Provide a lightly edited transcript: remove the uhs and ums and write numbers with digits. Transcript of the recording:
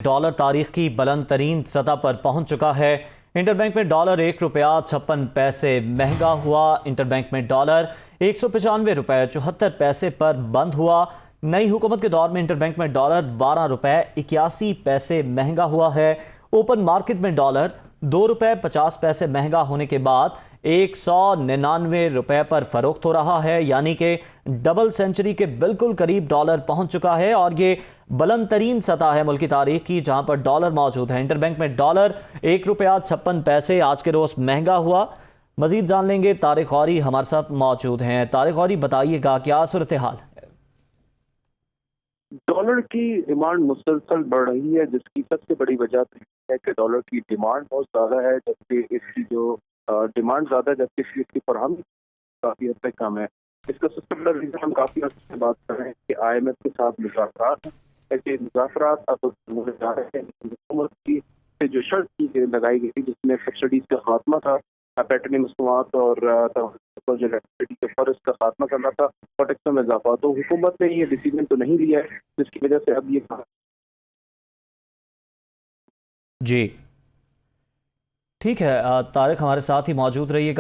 Dollar तारीख की बुलंद तरीन सतह पर पहुंच चुका है। इंटरबैंक में डॉलर 1 रुपया 56 पैसे महंगा हुआ। इंटरबैंक में डॉलर 195 रुपये 74 पैसे पर बंद हुआ। नई हुकूमत के दौर में इंटरबैंक में डॉलर 12 रुपये 81 पैसे महंगा हुआ है। ओपन मार्केट में डॉलर 2 रुपये 50 पैसे महंगा होने के बाद 199 रुपये पर फरोख्त हो रहा है, यानी कि डबल सेंचुरी के बिल्कुल करीब डॉलर पहुंच चुका है और ये बुलंद तरीन सतह है मुल्की तारीख की जहां पर डॉलर मौजूद है। इंटरबैंक में डॉलर 1 रुपया 56 पैसे आज के रोज महंगा हुआ। मजीद जान लेंगे, तारिक गौरी हमारे साथ मौजूद हैं। तारिक गौरी, बताइएगा क्या सूरत हाल है? डॉलर की डिमांड मुसलसल बढ़ रही है, जिसकी सबसे बड़ी वजह है कि डॉलर की डिमांड बहुत ज़्यादा है, जबकि इसकी जो डिमांड ज़्यादा है, जबकि इसकी फरहमी काफ़ी हद तक कम है। इसका सबसे बड़ा रीज़न हम काफ़ी हद से बात कर रहे हैं कि IMF के साथ मुज़ाकरात हैं, ऐसे मुज़ाकरात अब होने जा रहे हैं। हुकूमत की से जो शर्त लगाई गई थी, जिसमें सब्सिडीज़ का खात्मा था, पेट्रोलियम मसनूआत और जो इलेक्ट्रिसिटी के फर्ज का खात्मा करना था और टैक्सों में इजाफा, तो हुकूमत ने ये डिसीजन तो नहीं लिया है, जिसकी वजह से अब ये जी ठीक है, तारिक हमारे साथ ही मौजूद रहिएगा।